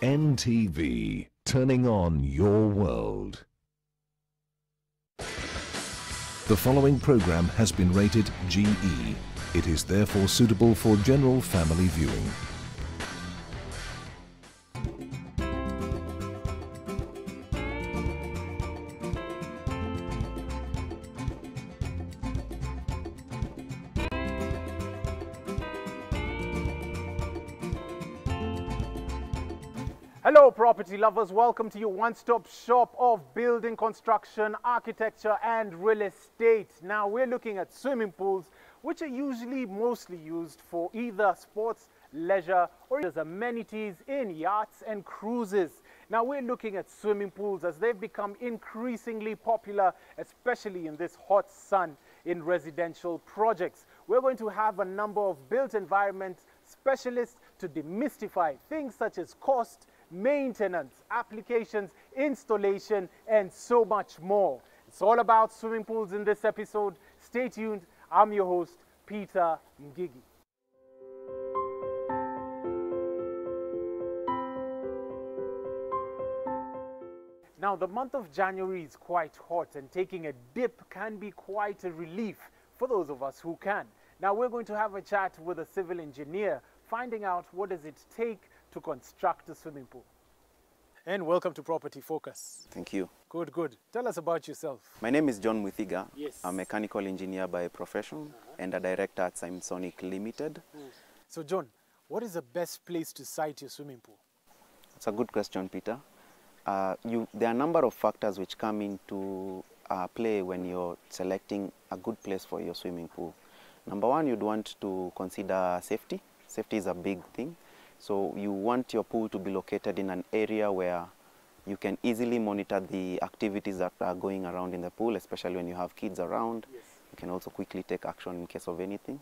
NTV, turning on your world. The following program has been rated GE. It is therefore suitable for general family viewing. Hello property lovers, welcome to your one-stop shop of building construction, architecture and real estate. Now we're looking at swimming pools, which are usually mostly used for either sports, leisure or as amenities in yachts and cruises. Now we're looking at swimming pools as they've become increasingly popular, especially in this hot sun in residential projects. We're going to have a number of built environment specialists to demystify things such as cost, maintenance, applications, installation, and so much more. It's all about swimming pools in this episode. Stay tuned. I'm your host, Peter Ngigi. Now, the month of January is quite hot, and taking a dip can be quite a relief for those of us who can. Now, we're going to have a chat with a civil engineer, finding out what does it take to construct a swimming pool. And welcome to Property Focus. Thank you. Good, good. Tell us about yourself. My name is John Mwithiga. Yes. I'm a mechanical engineer by profession and a director at Simsonic Limited. So John, what is the best place to site your swimming pool? It's a good question, Peter. There are a number of factors which come into play when you're selecting a good place for your swimming pool. Number one, you'd want to consider safety. Safety is a big thing. So you want your pool to be located in an area where you can easily monitor the activities that are going around in the pool, especially when you have kids around. Yes. You can also quickly take action in case of anything.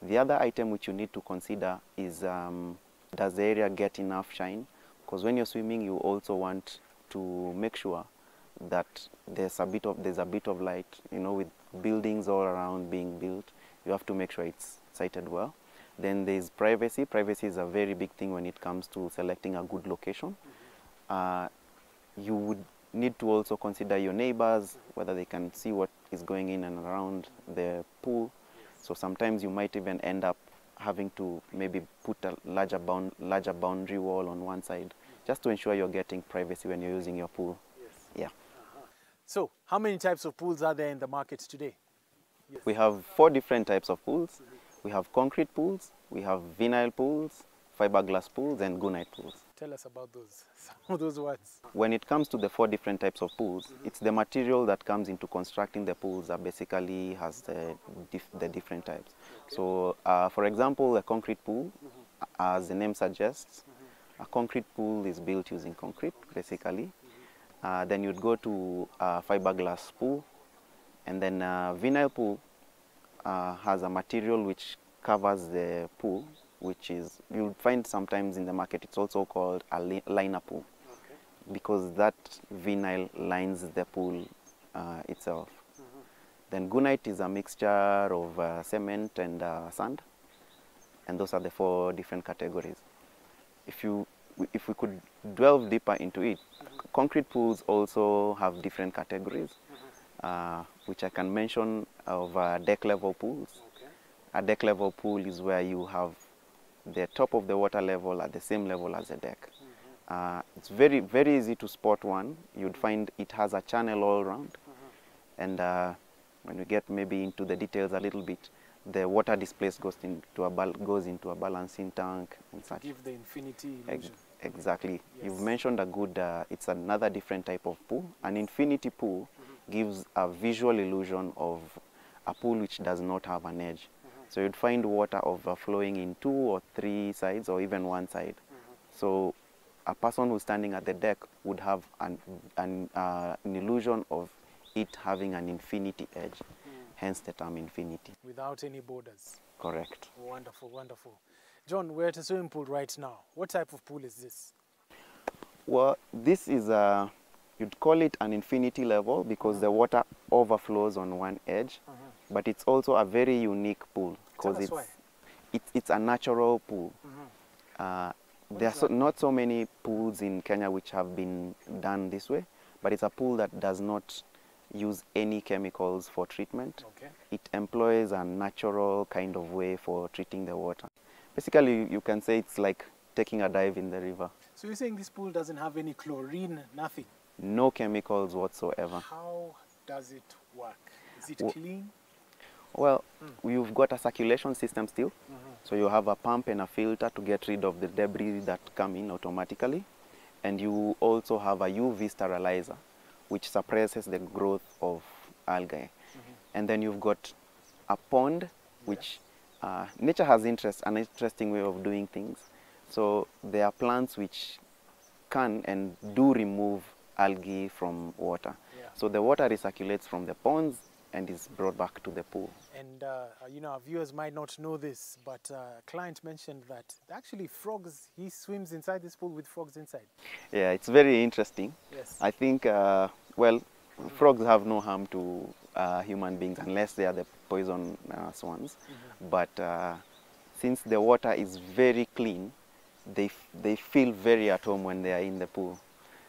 The other item which you need to consider is does the area get enough shine? Because when you're swimming, you also want to make sure that there's a bit of light. You know, with buildings all around being built, you have to make sure it's sited well. Then there's privacy. Privacy is a very big thing when it comes to selecting a good location. You would need to also consider your neighbors, whether they can see what is going in and around the pool. So sometimes you might even end up having to maybe put a larger boundary wall on one side, just to ensure you're getting privacy when you're using your pool. Yes. Yeah. So how many types of pools are there in the market today? Yes. We have 4 different types of pools. We have concrete pools, we have vinyl pools, fiberglass pools, and gunite pools. Tell us about those, some of those words. When it comes to the 4 different types of pools, it's the material that comes into constructing the pools that basically has the different types. Okay. So, for example, a concrete pool, as the name suggests, a concrete pool is built using concrete, basically. Then you'd go to a fiberglass pool, and then a vinyl pool has a material which covers the pool, which is, you'll find sometimes in the market, it's also called a liner pool. Okay. Because that vinyl lines the pool itself. Then gunite is a mixture of cement and sand, and those are the 4 different categories. If we could delve deeper into it, concrete pools also have different categories. Which I can mention of deck level pools. Okay. A deck level pool is where you have the top of the water level at the same level as the deck. It's very, very easy to spot one. You'd find it has a channel all around. And when we get maybe into the details a little bit, the water displaced goes into a balancing tank and such. Give the infinity illusion. Exactly. Yes. You've mentioned a good, it's another different type of pool. An infinity pool gives a visual illusion of a pool which does not have an edge. So you'd find water overflowing in 2 or 3 sides or even one side. So a person who's standing at the deck would have an illusion of it having an infinity edge, hence the term infinity. Without any borders. Correct. Wonderful, wonderful. John, we're at a swimming pool right now. What type of pool is this? Well, this is you'd call it an infinity level because the water overflows on one edge, but it's also a very unique pool because it's a natural pool. There are not so many pools in Kenya which have been done this way, but it's a pool that does not use any chemicals for treatment. Okay. It employs a natural kind of way for treating the water. Basically, you can say it's like taking a dive in the river. So you're saying this pool doesn't have any chlorine, nothing? No chemicals whatsoever. How does it work? Is it clean? Well, you've got a circulation system still. So you have a pump and a filter to get rid of the debris that come in automatically. And you also have a UV sterilizer, which suppresses the growth of algae. And then you've got a pond, which nature has an interesting way of doing things. So there are plants which can and do remove algae from water. Yeah. So the water recirculates from the ponds and is brought back to the pool. And you know, our viewers might not know this, but a client mentioned that actually frogs, he swims inside this pool with frogs inside. Yeah, it's very interesting. Yes. I think, well, frogs have no harm to human beings unless they are the poisonous ones. But since the water is very clean, they feel very at home when they are in the pool.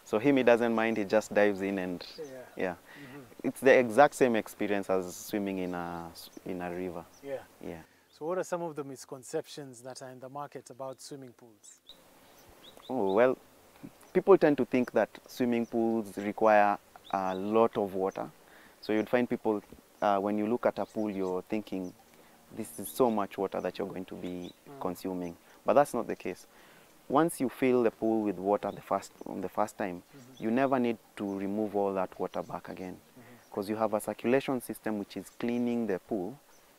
So he doesn't mind, he just dives in and yeah. It's the exact same experience as swimming in a river. Yeah. Yeah. So what are some of the misconceptions that are in the market about swimming pools? Oh, well, people tend to think that swimming pools require a lot of water. So you'd find people, when you look at a pool, you're thinking, this is so much water that you're going to be consuming. But that's not the case. Once you fill the pool with water on the first time, you never need to remove all that water back again. Because you have a circulation system which is cleaning the pool.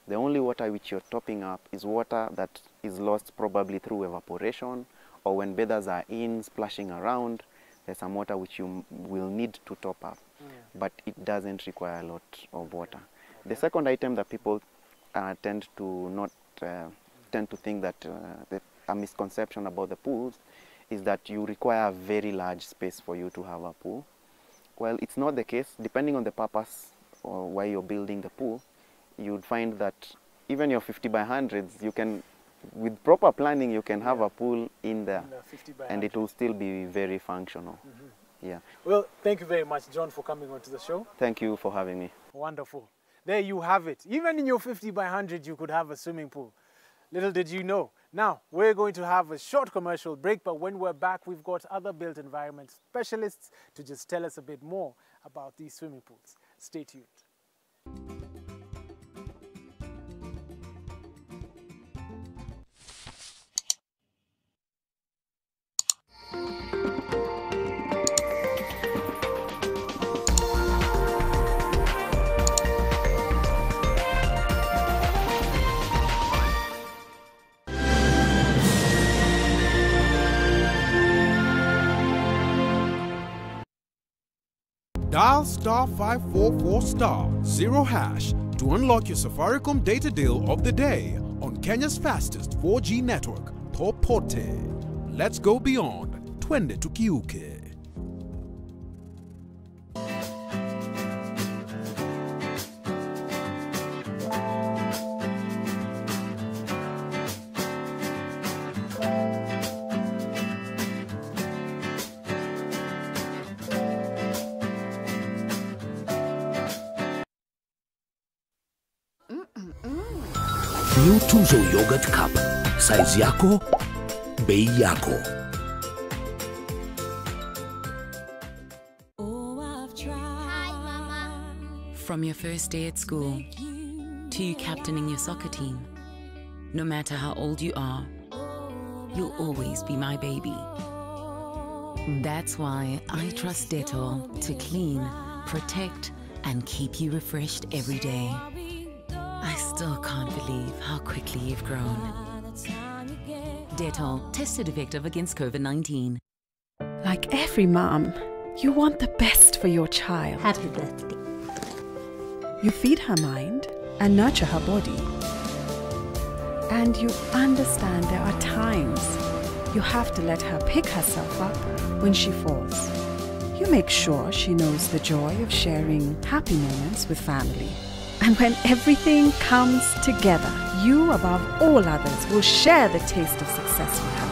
The only water which you're topping up is water that is lost probably through evaporation, or when bathers are in, splashing around, there's some water which you will need to top up. But it doesn't require a lot of water. The second item that people tend to think that a misconception about the pools is that you require a very large space for you to have a pool. Well, it's not the case. Depending on the purpose or why you're building the pool, you'd find that even your 50 by 100s, you can, with proper planning, you can have a pool in there, and it will still be very functional. Yeah. Well, thank you very much, John, for coming on to the show. Thank you for having me. Wonderful. There you have it. Even in your 50 by 100, you could have a swimming pool. Little did you know. Now, we're going to have a short commercial break, but when we're back, we've got other built environment specialists to just tell us a bit more about these swimming pools. Stay tuned. Dial *544*0# to unlock your Safaricom data deal of the day on Kenya's fastest 4G network, Popote. Let's go beyond. Twende tukiuke. New Tuzo Yogurt Cup. Size yako, bei yako. From your first day at school to you captaining your soccer team, no matter how old you are, you'll always be my baby. That's why I trust Dettol to clean, protect, and keep you refreshed every day. I still can't believe how quickly you've grown. Dettol, tested effective against COVID-19. Like every mom, you want the best for your child. Happy birthday. You feed her mind and nurture her body. And you understand there are times you have to let her pick herself up when she falls. You make sure she knows the joy of sharing happy moments with family. And when everything comes together, you above all others will share the taste of success with her.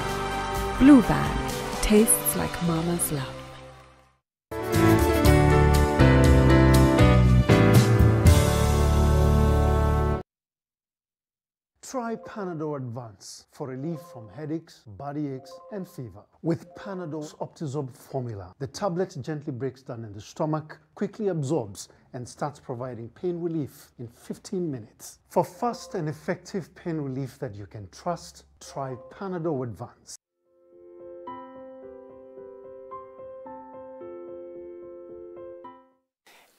Blue Band tastes like mama's love. Try Panadol Advance for relief from headaches, body aches, and fever. With Panadol's Optizorb formula, the tablet gently breaks down in the stomach, quickly absorbs, and starts providing pain relief in 15 minutes. For fast and effective pain relief that you can trust, try Panadol Advance.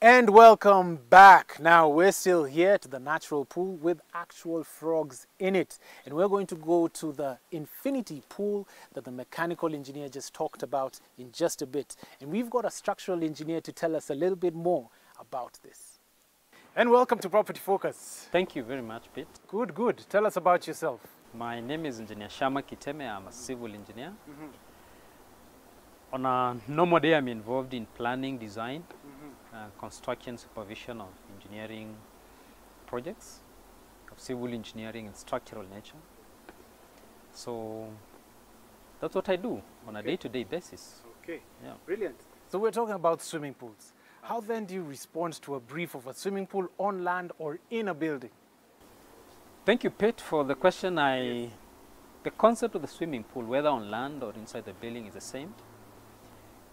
And welcome back. Now we're still here to the natural pool with actual frogs in it. And we're going to go to the infinity pool that the mechanical engineer just talked about in just a bit. And we've got a structural engineer to tell us a little bit more about this. And welcome to Property Focus. Thank you very much, Pete. Good, good. Tell us about yourself. My name is Engineer Shama Kiteme. I'm a civil engineer. On a normal day, I'm involved in planning, design, construction, supervision of engineering projects of civil engineering and structural nature. So that's what I do on a day-to-day basis. Okay, Yeah. brilliant. So we're talking about swimming pools. How then do you respond to a brief of a swimming pool on land or in a building? Thank you, Pete, for the question. The concept of the swimming pool, whether on land or inside the building, is the same.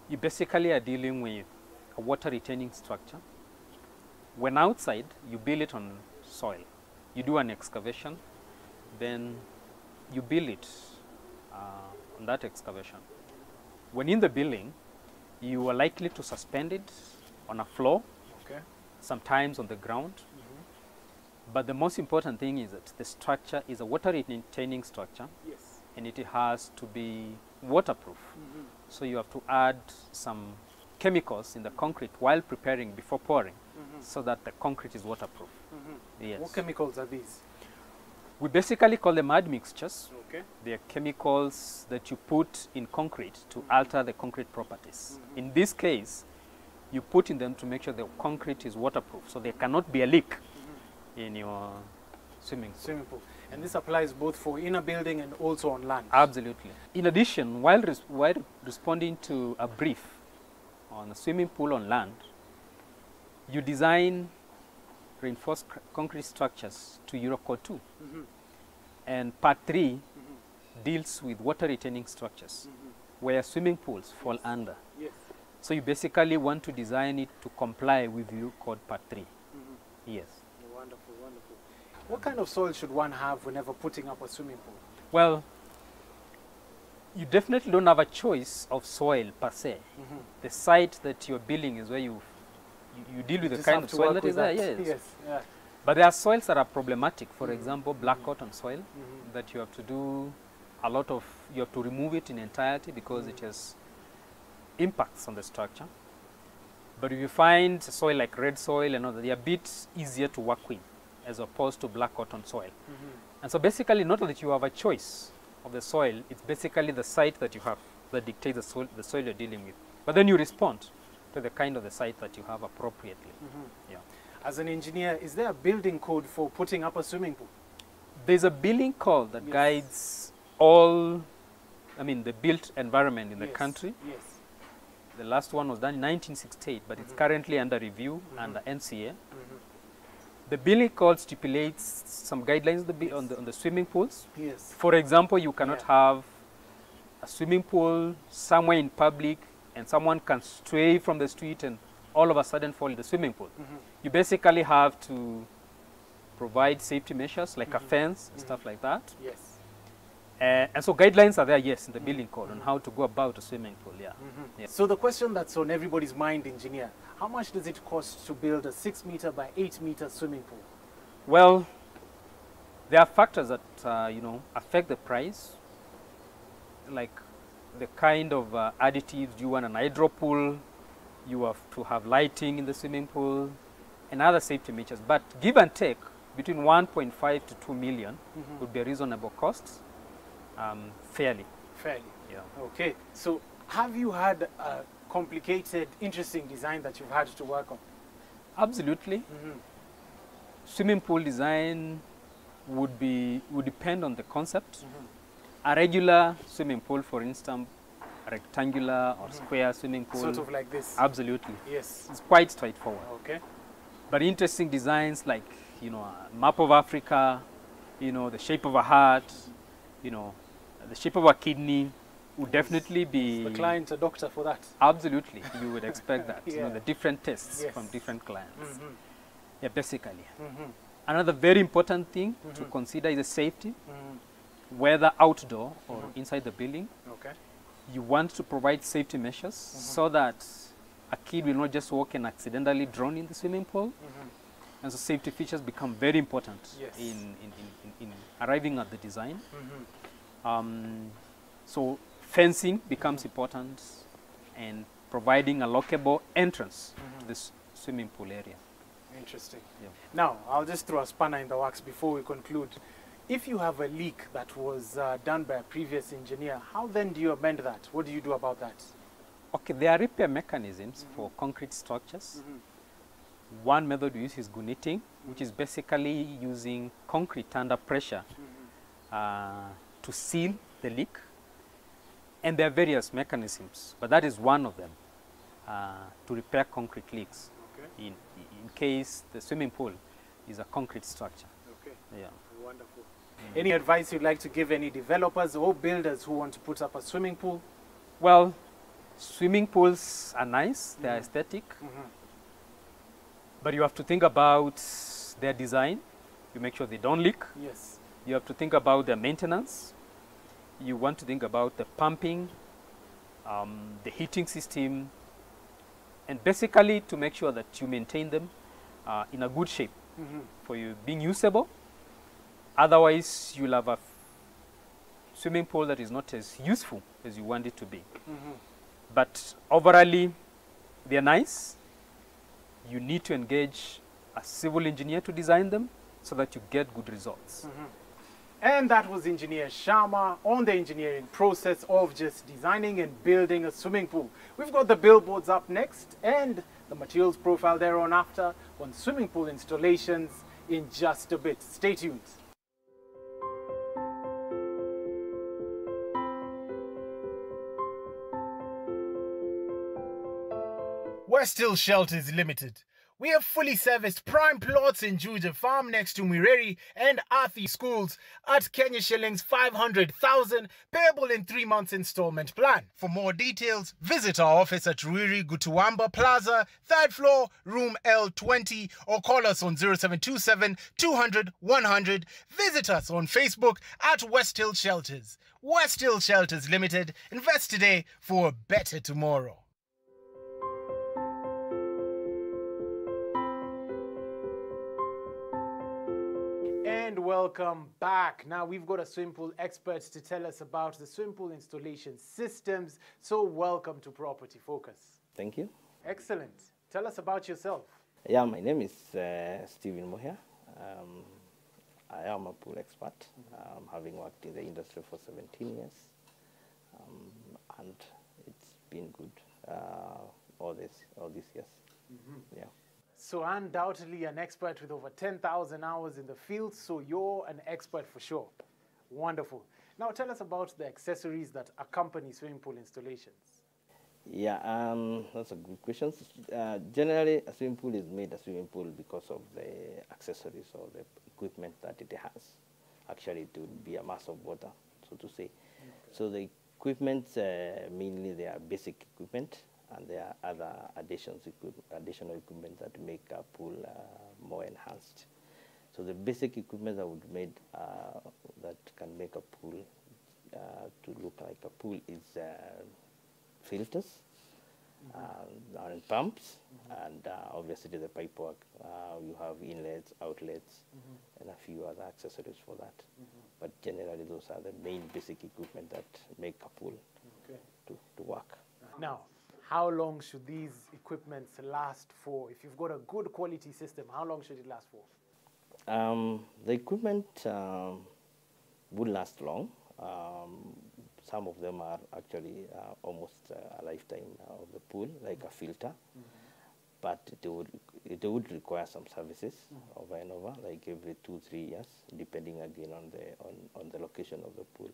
You basically are dealing with a water retaining structure. When outside, you build it on soil. You do an excavation, then you build it on that excavation. When in the building, you are likely to suspend it on a floor, sometimes on the ground. But the most important thing is that the structure is a water retaining structure, and it has to be waterproof. So you have to add some chemicals in the concrete while preparing before pouring, so that the concrete is waterproof. Yes. What chemicals are these? We basically call them admixtures. Okay. They are chemicals that you put in concrete to alter the concrete properties. In this case, you put in them to make sure the concrete is waterproof, so there cannot be a leak in your swimming pool. And this applies both for in a building and also on land? Absolutely. In addition, while responding to a brief on a swimming pool on land, you design reinforced concrete structures to Eurocode 2. And part 3 deals with water retaining structures, where swimming pools fall under. So you basically want to design it to comply with Eurocode part 3. Yes. Wonderful, wonderful. What kind of soil should one have whenever putting up a swimming pool? Well, you definitely don't have a choice of soil per se. The site that you're building is where you deal with the kind of soil that is there. Yes. Yeah. But there are soils that are problematic. For example, black cotton soil that you have to do a lot of, you have to remove it in entirety because it has impacts on the structure. But if you find soil like red soil and all that, they are a bit easier to work with as opposed to black cotton soil. And so basically, not that you have a choice of the soil, it's basically the site that you have that dictates the soil you're dealing with. But then you respond to the kind of the site that you have appropriately. Yeah. As an engineer, is there a building code for putting up a swimming pool? There's a building code that guides all, the built environment in the country. The last one was done in 1968, but it's currently under review under NCA. The building code stipulates some guidelines on the swimming pools. For example, you cannot have a swimming pool somewhere in public and someone can stray from the street and all of a sudden fall in the swimming pool. You basically have to provide safety measures like a fence, stuff like that. And so guidelines are there, yes, in the building code on how to go about a swimming pool. So the question that's on everybody's mind, engineer, how much does it cost to build a 6 meter by 8 meter swimming pool? Well, there are factors that affect the price, like the kind of additives you want an hydro pool, you have to have lighting in the swimming pool, and other safety measures. But give and take, between 1.5 to 2 million would be a reasonable cost, fairly. Yeah. Okay. So have you had a complicated, interesting design that you've had to work on? Absolutely. Swimming pool design would depend on the concept. A regular swimming pool, for instance, a rectangular or square swimming pool. Sort of like this. Absolutely. Yes. It's quite straightforward. Okay. But interesting designs like, you know, a map of Africa, you know, the shape of a heart, you know, the shape of a kidney would definitely be... The client's a doctor for that. Absolutely. You would expect that. Yeah. You know, the different tests Yes. from different clients. Mhm. Yeah, basically. Mhm. Another very important thing to consider is the safety, whether outdoor or inside the building. Okay. You want to provide safety measures so that a kid will not just walk and accidentally drown in the swimming pool. And so safety features become very important Yes. in arriving at the design. So fencing becomes important, and providing a lockable entrance to this swimming pool area. Interesting. Yeah. Now, I'll just throw a spanner in the works before we conclude. If you have a leak that was done by a previous engineer, how then do you amend that? What do you do about that? Okay, there are repair mechanisms for concrete structures. One method we use is guniting, which is basically using concrete under pressure to seal the leak. And there are various mechanisms, but that is one of them to repair concrete leaks in case the swimming pool is a concrete structure. Okay. Yeah. Wonderful. Any advice you'd like to give any developers or builders who want to put up a swimming pool? Well, swimming pools are nice, they're aesthetic, but you have to think about their design. You make sure they don't leak. Yes. You have to think about their maintenance. You want to think about the pumping, the heating system, and basically to make sure that you maintain them in a good shape for you being usable. Otherwise, you'll have a swimming pool that is not as useful as you want it to be. But overall, they're nice. You need to engage a civil engineer to design them so that you get good results. And that was Engineer Sharma on the engineering process of just designing and building a swimming pool. We've got the billboards up next and the materials profile thereon after on swimming pool installations in just a bit. Stay tuned. West Hill Shelters Limited. We have fully serviced prime plots in Juja Farm next to Mireri and Athi schools at Kenya shillings 500,000, payable in 3 months installment plan. For more details, visit our office at Ruiri Gutuamba Plaza, 3rd floor, room L20, or call us on 0727 200 100. Visit us on Facebook at West Hill Shelters. West Hill Shelters Limited. Invest today for a better tomorrow. And welcome back. Now we've got a swimming pool expert to tell us about the swimming pool installation systems. So welcome to Property Focus. Thank you. Excellent. Tell us about yourself. Yeah, my name is Stephen Mohia. I am a pool expert, having worked in the industry for 17 years. And it's been good all these years. Yeah. So undoubtedly an expert with over 10,000 hours in the field, so you're an expert for sure. Wonderful. Now tell us about the accessories that accompany swimming pool installations. Yeah, that's a good question. Generally, a swimming pool is made a swimming pool because of the accessories or the equipment that it has. Actually, it would be a mass of water, so to say. Okay. So the equipment, mainly they are basic equipment, and there are other additional equipment that make a pool more enhanced. So the basic equipment that would made that can make a pool to look like a pool is filters, and pumps, and obviously the pipe work. You have inlets, outlets, and a few other accessories for that. But generally, those are the main basic equipment that make a pool to work. Now, how long should these equipments last for? If you've got a good quality system, how long should it last for? The equipment would last long. Some of them are actually almost a lifetime of the pool, like a filter. But it would require some services over and over, like every 2-3 years, depending again on the location of the pool.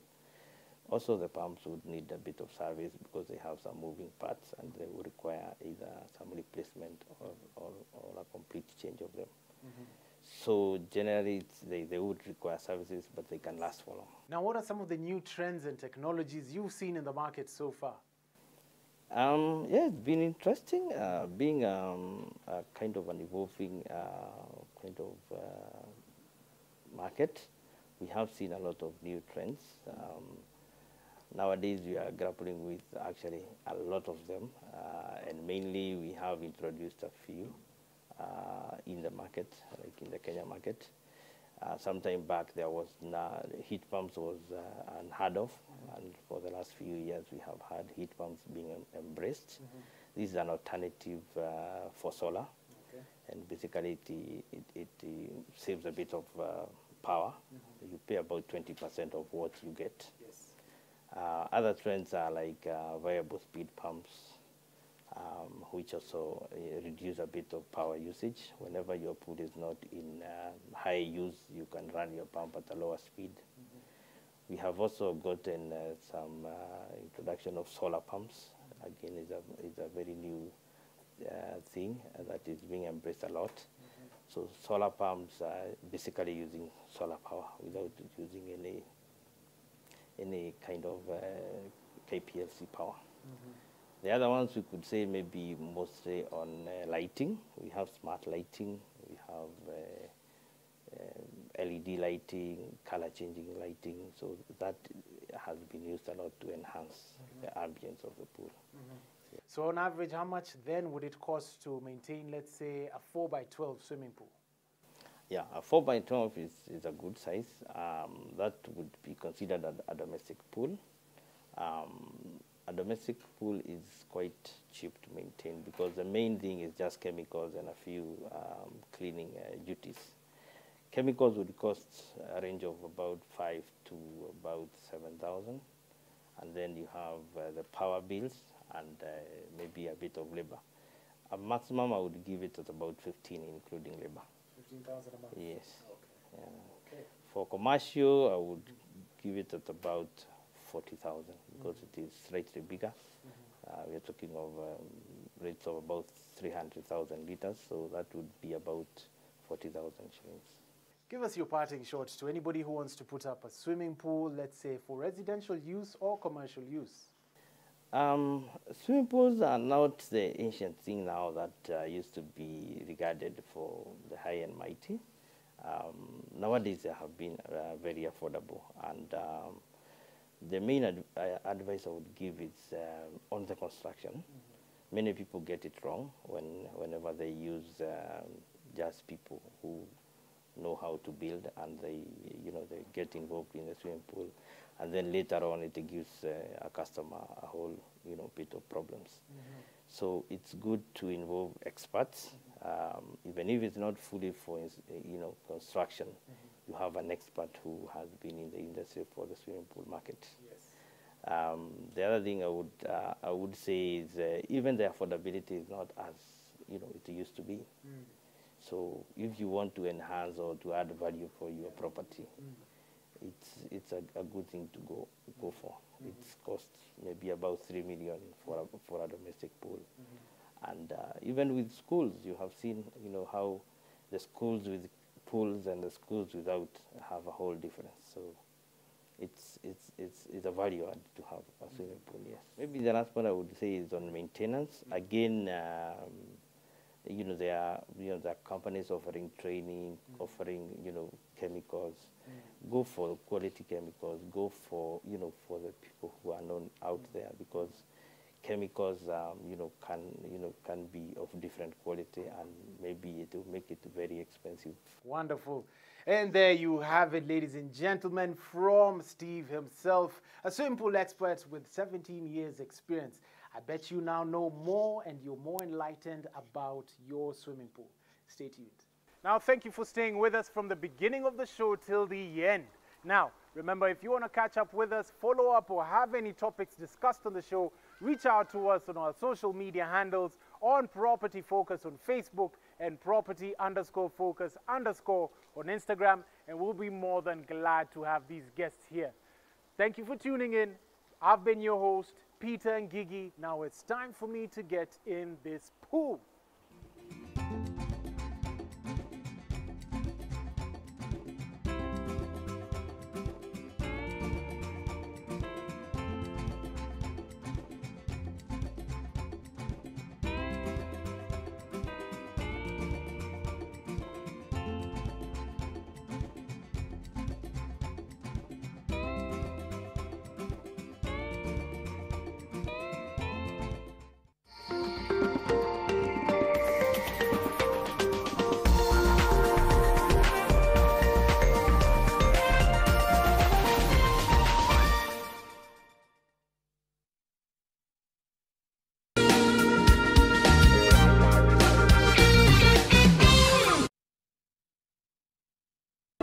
Also, the pumps would need a bit of service because they have some moving parts and they would require either some replacement or a complete change of them. So generally, they would require services, but they can last for long. Now, what are some of the new trends and technologies you've seen in the market so far? Yeah, it's been interesting, being a kind of an evolving market. We have seen a lot of new trends. Nowadays, we are grappling with actually a lot of them, and mainly we have introduced a few in the market, like in the Kenya market. Some time back, there was heat pumps was unheard of, and for the last few years, we have had heat pumps being embraced. This is an alternative for solar, and basically it saves a bit of power. You pay about 20% of what you get. Other trends are like variable speed pumps, which also reduce a bit of power usage. Whenever your pool is not in high use, you can run your pump at a lower speed. We have also gotten some introduction of solar pumps. Again, is a very new thing that is being embraced a lot. So solar pumps are basically using solar power without using any kind of KPLC power. The other ones we could say maybe mostly on lighting. We have smart lighting, we have LED lighting, color changing lighting, so that has been used a lot to enhance the ambience of the pool. So on average, how much then would it cost to maintain, let's say, a 4x12 swimming pool? Yeah, a 4x12 is a good size. That would be considered a domestic pool. A domestic pool is quite cheap to maintain because the main thing is just chemicals and a few cleaning duties. Chemicals would cost a range of about 5 to about 7,000, and then you have the power bills and maybe a bit of labor. A maximum I would give it at about 15, including labor. 15,000 a month? Yes. Okay. Okay. For commercial, I would give it at about 40,000 because it is slightly bigger. We are talking of rates of about 300,000 liters, so that would be about 40,000 shillings. Give us your parting shots to anybody who wants to put up a swimming pool, let's say for residential use or commercial use. Swimming pools are not the ancient thing now that used to be regarded for the high and mighty. Nowadays they have been very affordable, and the main advice I would give is on the construction. Many people get it wrong whenever they use just people who know how to build, and they get involved in the swimming pool, and then later on it gives a customer a whole bit of problems. So it's good to involve experts, even if it's not fully for construction. You have an expert who has been in the industry for the swimming pool market. The other thing I would say is even the affordability is not as it used to be. So if you want to enhance or to add value for your property, it's a good thing to go for. It's cost maybe about 3 million for a domestic pool. And even with schools, you have seen how the schools with pools and the schools without have a whole difference. So it's a value add to have a swimming pool. Yes. Maybe the last one I would say is on maintenance. Again, there are companies offering training, offering chemicals. Go for quality chemicals. Go for for the people who are known out there, because chemicals can be of different quality, and maybe it will make it very expensive. Wonderful. And there you have it, ladies and gentlemen, from Steve himself, a swimming pool expert with 17 years experience. I bet you now know more and you're more enlightened about your swimming pool. Stay tuned. Now, thank you for staying with us from the beginning of the show till the end. Now, remember, if you want to catch up with us, follow up, or have any topics discussed on the show, reach out to us on our social media handles on Property Focus on Facebook and Property_Focus_ on Instagram, and we'll be more than glad to have these guests here. Thank you for tuning in. I've been your host, Peter Ngigi. Now it's time for me to get in this pool.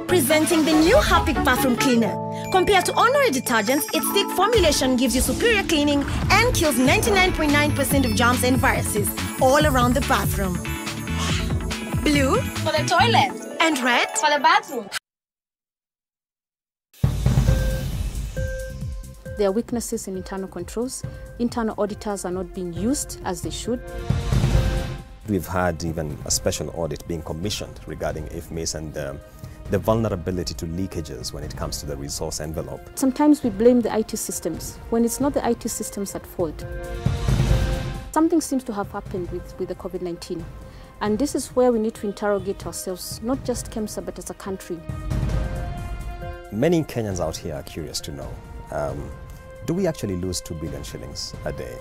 Presenting the new Harpic bathroom cleaner. Compared to ordinary detergents, its thick formulation gives you superior cleaning and kills 99.9% of germs and viruses all around the bathroom. Blue for the toilet and red for the bathroom. There are weaknesses in internal controls. Internal auditors are not being used as they should. We've had even a special audit being commissioned regarding IFMIS and the vulnerability to leakages when it comes to the resource envelope. Sometimes we blame the IT systems when it's not the IT systems at fault. Something seems to have happened with the COVID-19. And this is where we need to interrogate ourselves, not just KEMSA, but as a country. Many Kenyans out here are curious to know, do we actually lose 2 billion shillings a day?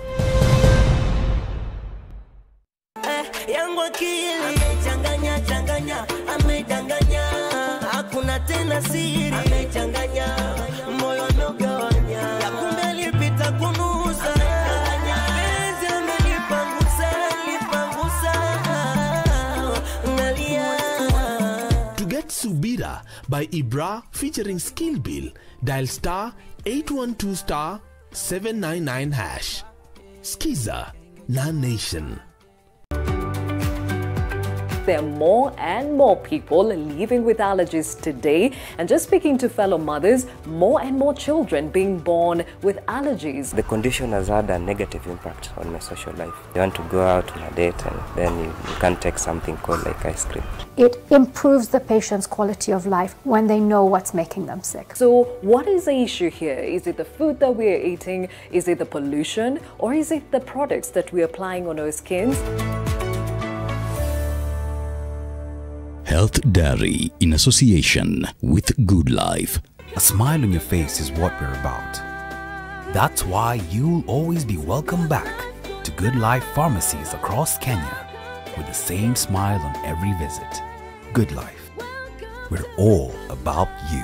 To get Subira by Ibra featuring Skill Bill, dial star 812 star 799 hash. Skiza, Non-Nation. There are more and more people living with allergies today, and just speaking to fellow mothers, more and more children being born with allergies. The condition has had a negative impact on my social life. You want to go out on a date and then you can't take something called like ice cream. It improves the patient's quality of life when they know what's making them sick. So what is the issue here? Is it the food that we are eating? Is it the pollution? Or is it the products that we are applying on our skins? Health Diary in association with Good Life. A smile on your face is what we're about. That's why you'll always be welcome back to Good Life pharmacies across Kenya with the same smile on every visit. Good Life. We're all about you.